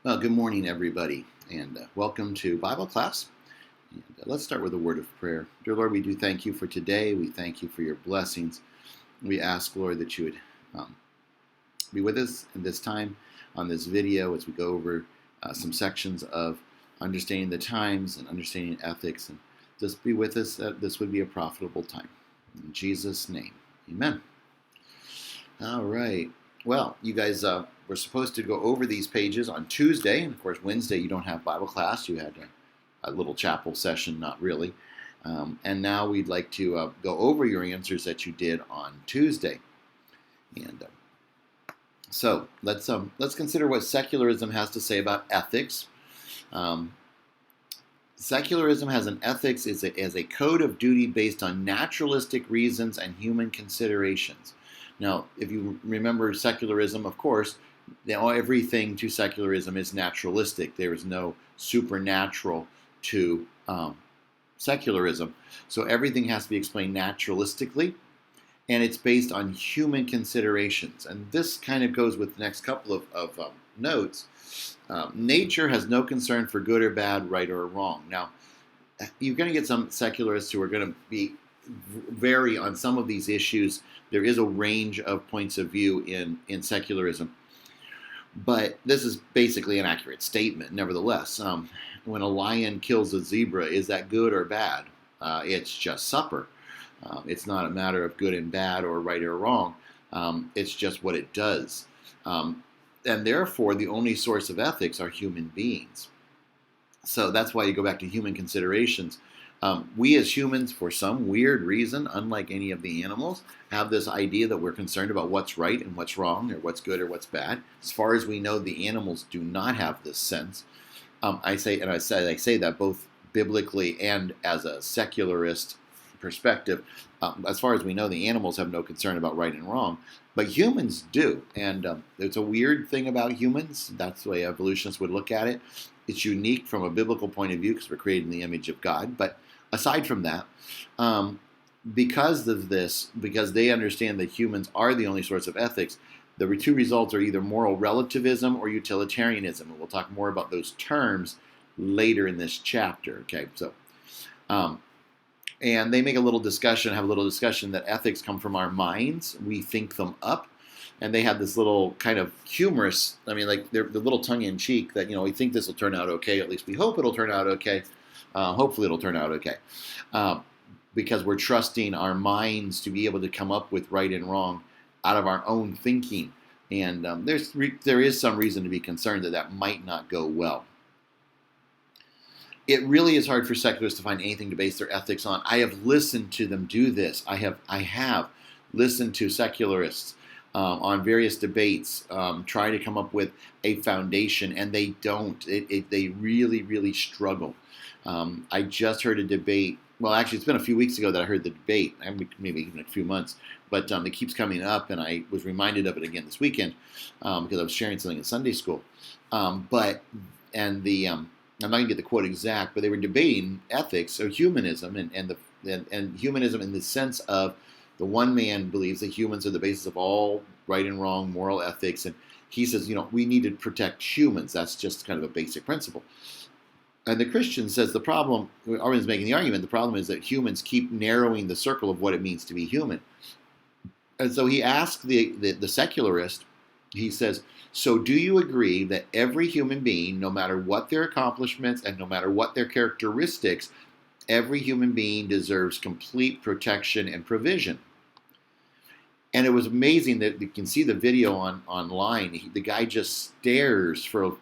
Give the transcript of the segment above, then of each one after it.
Well, good morning, everybody, and welcome to Bible class. And let's start with a word of prayer. Dear Lord, we do thank you for today. We thank you for your blessings. We ask, Lord, that you would be with us in this time on this video as we go over some sections of understanding the times and understanding ethics. And just be with us that this would be a profitable time. In Jesus' name, amen. All right. Well, you guys were supposed to go over these pages on Tuesday, and of course, Wednesday you don't have Bible class. You had a little chapel session, not really. And now we'd like to go over your answers that you did on Tuesday. And so let's consider what secularism has to say about ethics. Secularism has an ethics as a code of duty based on naturalistic reasons and human considerations. Now, if you remember secularism, of course, everything to secularism is naturalistic. There is no supernatural to secularism. So everything has to be explained naturalistically, and it's based on human considerations. And this kind of goes with the next couple of notes. Nature has no concern for good or bad, right or wrong. Now, you're going to get some secularists who are going to vary on some of these issues. There is a range of points of view in secularism. But this is basically an accurate statement, nevertheless. When a lion kills a zebra, is that good or bad? It's just supper. It's not a matter of good and bad or right or wrong. It's just what it does. And therefore, the only source of ethics are human beings. So that's why you go back to human considerations. We as humans, for some weird reason, unlike any of the animals, have this idea that we're concerned about what's right and what's wrong, or what's good or what's bad. As far as we know, the animals do not have this sense. I say that both biblically and as a secularist perspective. As far as we know, the animals have no concern about right and wrong, but humans do. And it's a weird thing about humans. That's the way evolutionists would look at it. It's unique from a biblical point of view because we're created in the image of God. But aside from that, because of this, because they understand that humans are the only source of ethics, the two results are either moral relativism or utilitarianism. And we'll talk more about those terms later in this chapter. Okay, so, and they make have a little discussion that ethics come from our minds. We think them up. And they have this little kind of humorous, like they're the little tongue-in-cheek that, we think this will turn out okay. At least we hope it'll turn out okay. Hopefully it'll turn out okay. Because we're trusting our minds to be able to come up with right and wrong out of our own thinking. And there is some reason to be concerned that might not go well. It really is hard for secularists to find anything to base their ethics on. I have listened to them do this. I have listened to secularists on various debates, try to come up with a foundation, and they don't. They really, really struggle. I just heard a debate. Well, actually, it's been a few weeks ago that I heard the debate, maybe even a few months, but it keeps coming up, and I was reminded of it again this weekend because I was sharing something in Sunday school. I'm not going to get the quote exact, but they were debating ethics or humanism, and humanism in the sense of the one man believes that humans are the basis of all right and wrong moral ethics, and he says, we need to protect humans. That's just kind of a basic principle. And the Christian says the problem, Armin's making the argument, the problem is that humans keep narrowing the circle of what it means to be human. And so he asked the secularist, he says, so do you agree that every human being, no matter what their accomplishments and no matter what their characteristics, every human being deserves complete protection and provision? And it was amazing that you can see the video online. The guy just stares for,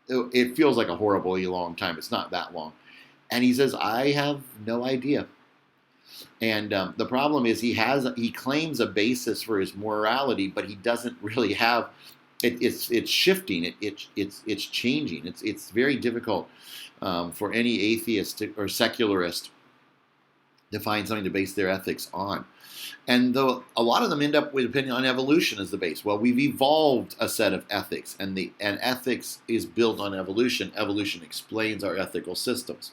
it feels like a horribly long time. It's not that long. And he says, I have no idea. And the problem is he claims a basis for his morality, but he doesn't really have, it's shifting, it's changing. It's very difficult for any atheist or secularist to find something to base their ethics on. And though a lot of them end up with opinion on evolution as the base. Well, we've evolved a set of ethics, and ethics is built on evolution. Evolution explains our ethical systems.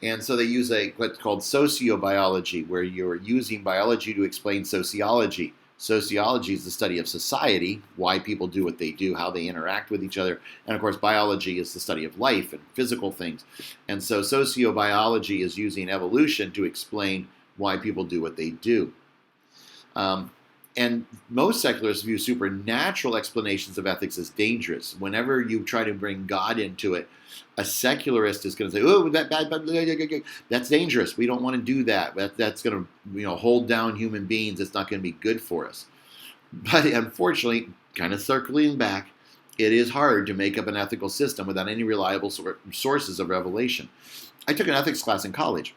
And so they use what's called sociobiology, where you're using biology to explain sociology. Sociology is the study of society, why people do what they do, how they interact with each other. And of course, biology is the study of life and physical things. And so sociobiology is using evolution to explain why people do what they do. And most secularists view supernatural explanations of ethics as dangerous. Whenever you try to bring God into it, a secularist is going to say, "Oh, that's dangerous. We don't want to do that. That's going to, hold down human beings. It's not going to be good for us." But unfortunately, kind of circling back, it is hard to make up an ethical system without any reliable sources of revelation. I took an ethics class in college,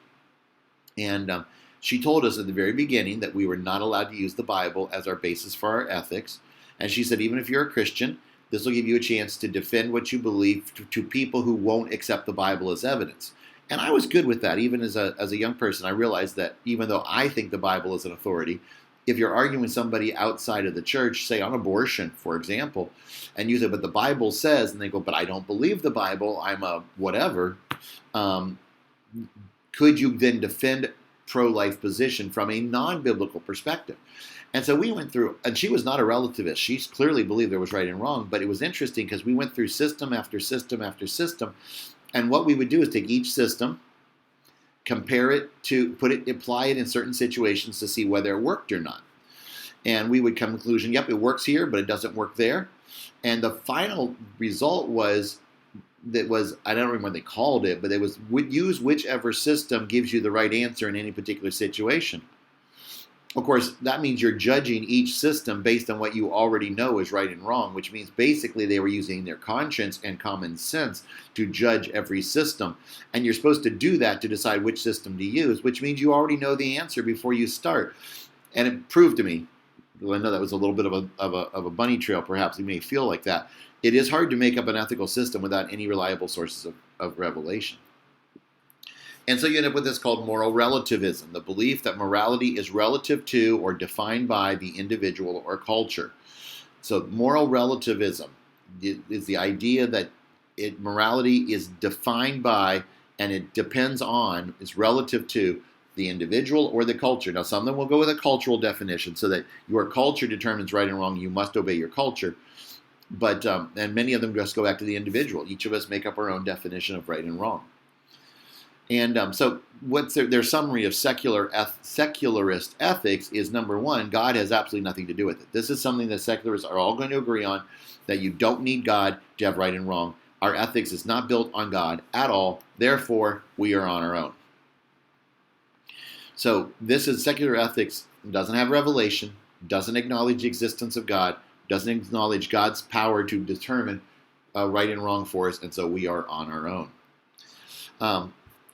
and she told us at the very beginning that we were not allowed to use the Bible as our basis for our ethics. And she said, even if you're a Christian, this will give you a chance to defend what you believe to people who won't accept the Bible as evidence. And I was good with that. Even as a young person, I realized that even though I think the Bible is an authority, if you're arguing with somebody outside of the church, say on abortion, for example, and you say, but the Bible says, and they go, but I don't believe the Bible, I'm a whatever, could you then defend pro-life position from a non-biblical perspective? And so we went through, and she was not a relativist. She clearly believed there was right and wrong, but it was interesting because we went through system after system after system, and what we would do is take each system, compare it to, apply it in certain situations to see whether it worked or not. And we would come to the conclusion, yep, it works here, but it doesn't work there. And the final result was, I don't remember what they called it, but it was use whichever system gives you the right answer in any particular situation. Of course, that means you're judging each system based on what you already know is right and wrong, which means basically they were using their conscience and common sense to judge every system. And you're supposed to do that to decide which system to use, which means you already know the answer before you start. And it proved to me, I know that was a little bit of a bunny trail, perhaps you may feel like that. It is hard to make up an ethical system without any reliable sources of revelation. And so you end up with this called moral relativism, the belief that morality is relative to or defined by the individual or culture. So moral relativism is the idea that morality is defined by and it depends on, is relative to the individual or the culture. Now, some of them will go with a cultural definition so that your culture determines right and wrong. You must obey your culture. But and many of them just go back to the individual. Each of us make up our own definition of right and wrong. And so what's their summary of secularist ethics is, number one, God has absolutely nothing to do with it. This is something that secularists are all going to agree on, that you don't need God to have right and wrong. Our ethics is not built on God at all. Therefore, we are on our own. So this is secular ethics, doesn't have revelation, doesn't acknowledge the existence of God, doesn't acknowledge God's power to determine right and wrong for us, and so we are on our own.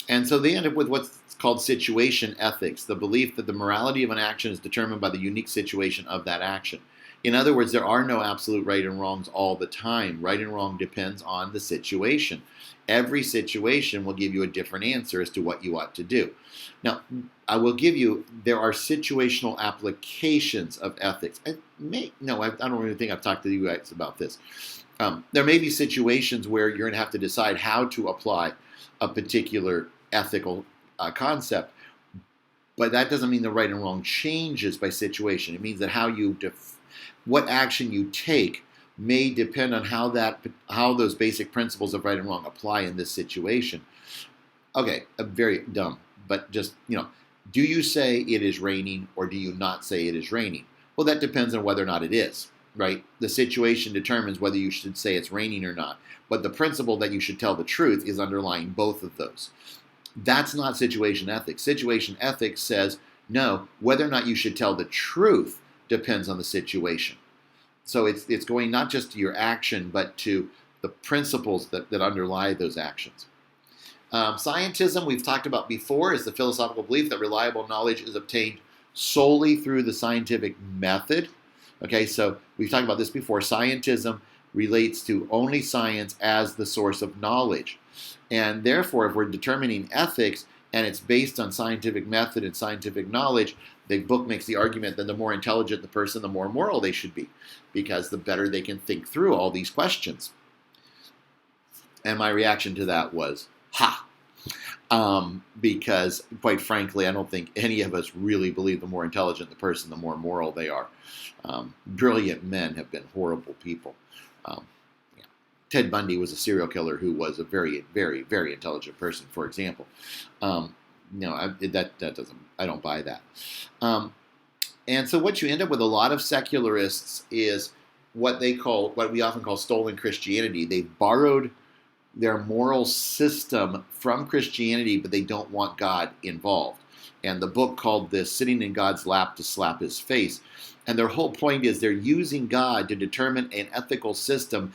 And so they end up with what's called situation ethics, the belief that the morality of an action is determined by the unique situation of that action. In other words, there are no absolute right and wrongs all the time. Right and wrong depends on the situation. Every situation will give you a different answer as to what you ought to do. Now, I will give you, there are situational applications of ethics. I don't really think I've talked to you guys about this. There may be situations where you're going to have to decide how to apply a particular ethical concept, but that doesn't mean the right and wrong changes by situation. It means that what action you take may depend on how those basic principles of right and wrong apply in this situation. Okay, very dumb, but just, do you say it is raining or do you not say it is raining? Well, that depends on whether or not it is, right? The situation determines whether you should say it's raining or not, but the principle that you should tell the truth is underlying both of those. That's not situation ethics. Situation ethics says, no, whether or not you should tell the truth depends on the situation. So it's going not just to your action, but to the principles that underlie those actions. Scientism, we've talked about before, is the philosophical belief that reliable knowledge is obtained solely through the scientific method. Okay, so we've talked about this before. Scientism relates to only science as the source of knowledge. And therefore, if we're determining ethics and it's based on scientific method and scientific knowledge, the book makes the argument that the more intelligent the person, the more moral they should be, because the better they can think through all these questions. And my reaction to that was, ha! Because, quite frankly, I don't think any of us really believe the more intelligent the person, the more moral they are. Brilliant men have been horrible people. Um, yeah. Ted Bundy was a serial killer who was a very, very, very intelligent person, for example. That doesn't. I don't buy that. Um, and so, what you end up with a lot of secularists is what we often call stolen Christianity. They've borrowed their moral system from Christianity, but they don't want God involved. And the book called this Sitting in God's Lap to Slap His Face. And their whole point is they're using God to determine an ethical system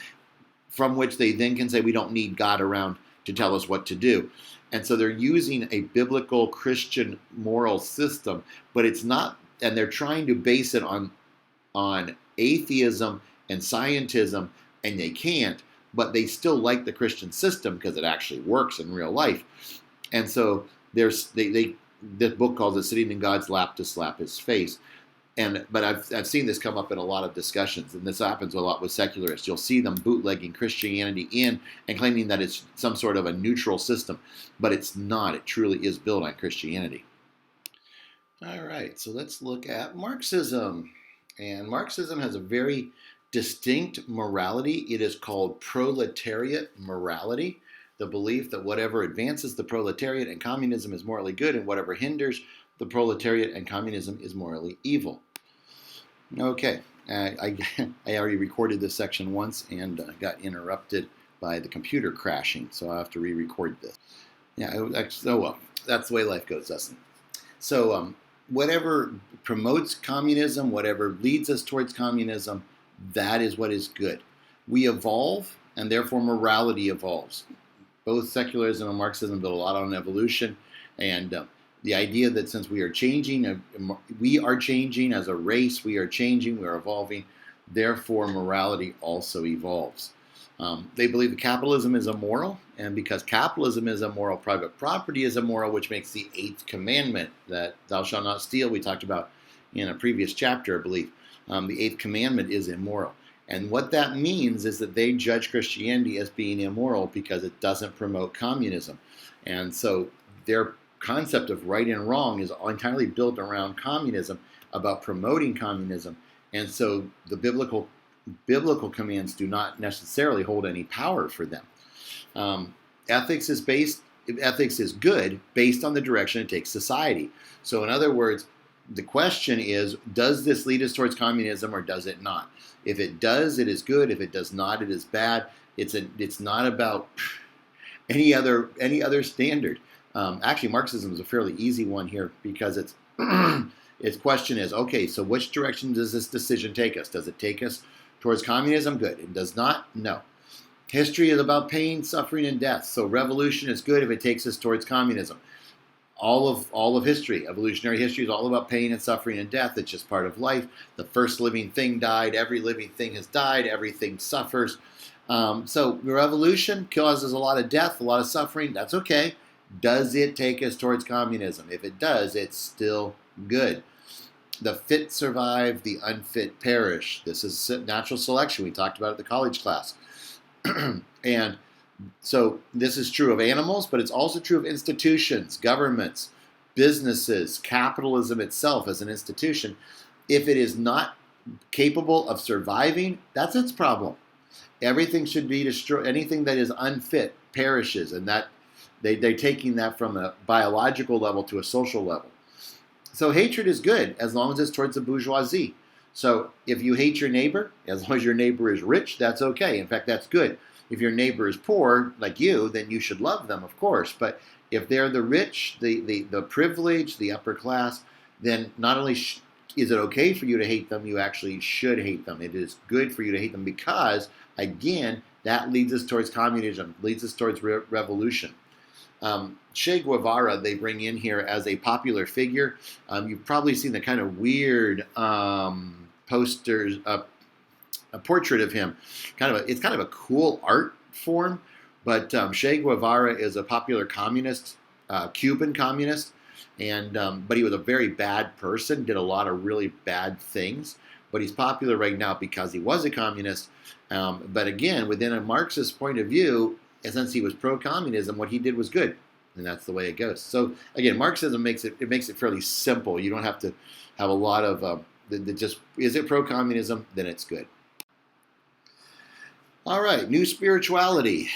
from which they then can say we don't need God around to tell us what to do. And so they're using a biblical Christian moral system, but it's not, and they're trying to base it on atheism and scientism, and they can't, but they still like the Christian system because it actually works in real life. And so this book calls it Sitting in God's Lap to Slap His Face. But I've seen this come up in a lot of discussions, and this happens a lot with secularists. You'll see them bootlegging Christianity in and claiming that it's some sort of a neutral system, but it's not. It truly is built on Christianity. All right, so let's look at Marxism. And Marxism has a very distinct morality. It is called proletariat morality, the belief that whatever advances the proletariat and communism is morally good, and whatever hinders the proletariat and communism is morally evil. Okay, I already recorded this section once and got interrupted by the computer crashing, so I'll have to re-record this. Yeah, well, that's the way life goes, doesn't it? So whatever promotes communism, whatever leads us towards communism, that is what is good. We evolve, and therefore morality evolves. Both secularism and Marxism build a lot on evolution, and the idea that since we are changing as a race, we are changing, we are evolving, therefore morality also evolves. They believe that capitalism is immoral, and because capitalism is immoral, private property is immoral, which makes the 8th commandment that thou shalt not steal, we talked about in a previous chapter, I believe. The 8th commandment is immoral. And what that means is that they judge Christianity as being immoral because it doesn't promote communism. And so their concept of right and wrong is entirely built around communism, about promoting communism. And so the biblical commands do not necessarily hold any power for them. Ethics is good based on the direction it takes society. So in other words, the question is, does this lead us towards communism or does it not? If it does, it is good. If it does not, it is bad. It's not about any other standard. Actually, Marxism is a fairly easy one here because its question is, okay, so which direction does this decision take us? Does it take us towards communism? Good. It does not? No. History is about pain, suffering, and death. So revolution is good if it takes us towards communism. All of history, evolutionary history, is all about pain and suffering and death. It's just part of life. The first living thing died. Every living thing has died. Everything suffers. So revolution causes a lot of death, a lot of suffering. That's okay. Does it take us towards communism? If it does, it's still good. The fit survive, the unfit perish. This is natural selection. We talked about it in the college class. And so this is true of animals, but it's also true of institutions, governments, businesses, capitalism itself as an institution. If it is not capable of surviving, that's its problem. Everything should be destroyed. Anything that is unfit perishes, and that they're taking that from a biological level to a social level. So hatred is good as long as it's towards the bourgeoisie. So if you hate your neighbor, as long as your neighbor is rich, that's okay. In fact, that's good. If your neighbor is poor, like you, then you should love them, of course. But if they're the rich, the privileged, the upper class, then not only is it okay for you to hate them, you actually should hate them. It is good for you to hate them because, again, that leads us towards communism, leads us towards revolution. Che Guevara, they bring in here as a popular figure. You've probably seen the kind of weird posters, a portrait of him. It's kind of a cool art form, but Che Guevara is a popular communist, Cuban communist, and but he was a very bad person, did a lot of really bad things. But he's popular right now because he was a communist. But again, within a Marxist point of view, since he was pro-communism, what he did was good. and that's the way it goes. So again, Marxism makes it fairly simple. You don't have to have a lot of just is it pro-communism? Then it's good. All right, New Spirituality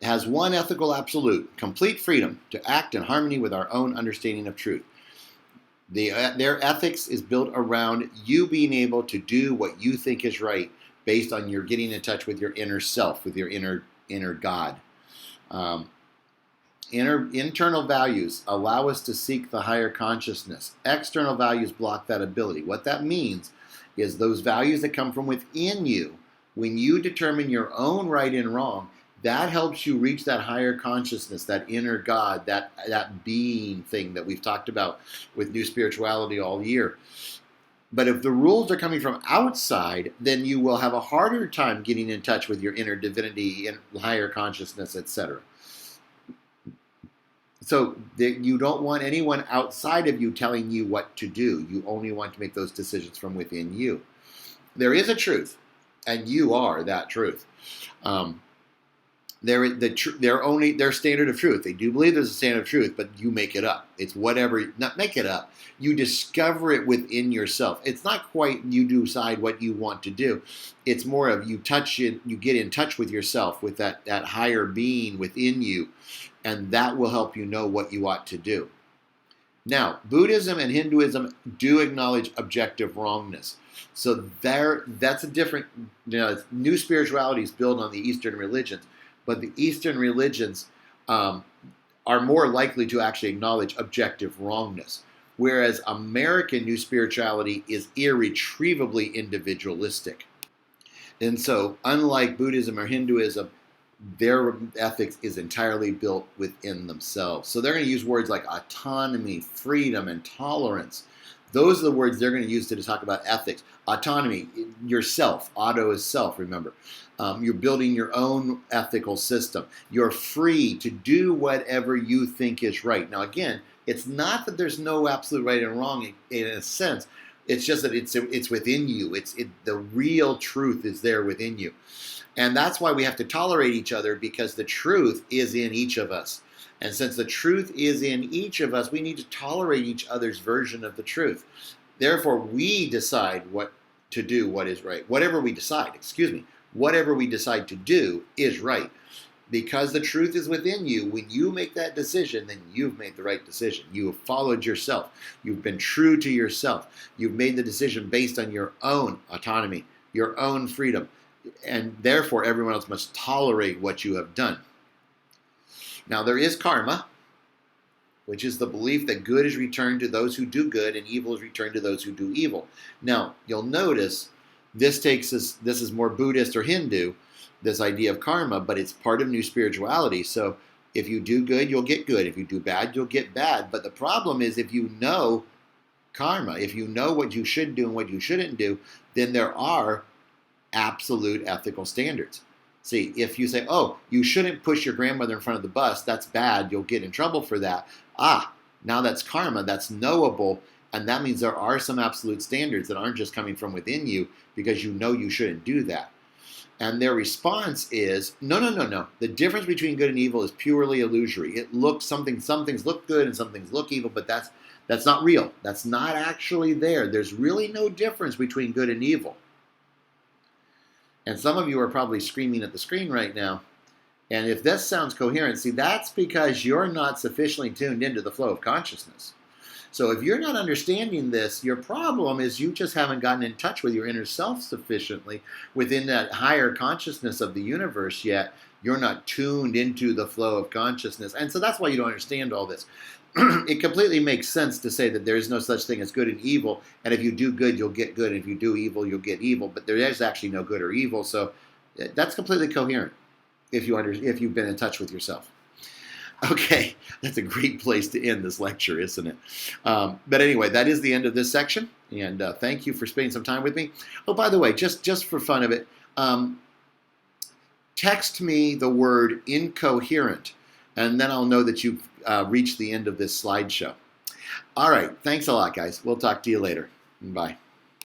has one ethical absolute: complete freedom to act in harmony with our own understanding of truth. Their ethics is built around you being able to do what you think is right, based on your getting in touch with your inner self, with your inner God. Internal values allow us to seek the higher consciousness. External values block that ability. What that means is those values that come from within you, when you determine your own right and wrong, that helps you reach that higher consciousness, that inner God, that being thing that we've talked about with New Spirituality all year. But if the rules are coming from outside, then you will have a harder time getting in touch with your inner divinity and higher consciousness, etc. So you don't want anyone outside of you telling you what to do. You only want to make those decisions from within you. There is a truth, and you are that truth. They're only their standard of truth. They do believe there's a standard of truth, but you make it up. It's whatever. Not make it up. You discover it within yourself. It's not quite you decide what you want to do. It's more of you touch it. You get in touch with yourself, with that higher being within you, and that will help you know what you ought to do. Now, Buddhism and Hinduism do acknowledge objective wrongness. So that's a different. New Spirituality is built on the Eastern religions. But the Eastern religions are more likely to actually acknowledge objective wrongness, whereas American New Spirituality is irretrievably individualistic. And so, unlike Buddhism or Hinduism, their ethics is entirely built within themselves. So they're going to use words like autonomy, freedom, and tolerance. Those are the words they're going to use to talk about ethics. Autonomy, yourself. Auto is self, remember. You're building your own ethical system. You're free to do whatever you think is right. Now, again, it's not that there's no absolute right and wrong in a sense. It's just that it's within you. The real truth is there within you. And that's why we have to tolerate each other, because the truth is in each of us. And since the truth is in each of us, we need to tolerate each other's version of the truth. Therefore, we decide what to do, what is right. Whatever we decide to do is right. Because the truth is within you, when you make that decision, then you've made the right decision. You have followed yourself. You've been true to yourself. You've made the decision based on your own autonomy, your own freedom. And therefore, everyone else must tolerate what you have done. Now, there is karma, which is the belief that good is returned to those who do good and evil is returned to those who do evil. Now, you'll notice this is more Buddhist or Hindu, this idea of karma, but it's part of New Spirituality. So if you do good, you'll get good. If you do bad, you'll get bad. But the problem is, if you know karma, if you know what you should do and what you shouldn't do, then there are absolute ethical standards. See, if you say, oh, you shouldn't push your grandmother in front of the bus, that's bad, you'll get in trouble for that. Now that's karma, that's knowable, and that means there are some absolute standards that aren't just coming from within you because you know you shouldn't do that. And their response is, no. The difference between good and evil is purely illusory. Some things look good and some things look evil, but that's not real. That's not actually there. There's really no difference between good and evil. And some of you are probably screaming at the screen right now. And if this sounds coherent, see, that's because you're not sufficiently tuned into the flow of consciousness. So if you're not understanding this, your problem is you just haven't gotten in touch with your inner self sufficiently within that higher consciousness of the universe yet. You're not tuned into the flow of consciousness. And so that's why you don't understand all this. It completely makes sense to say that there is no such thing as good and evil, and if you do good, you'll get good, and if you do evil, you'll get evil, but there is actually no good or evil, so that's completely coherent if you've been in touch with yourself. Okay, that's a great place to end this lecture, isn't it? But anyway, that is the end of this section, and thank you for spending some time with me. Oh, by the way, just for fun of it, text me the word incoherent, and then I'll know that you've reached the end of this slideshow. All right, thanks a lot, guys. We'll talk to you later. Bye.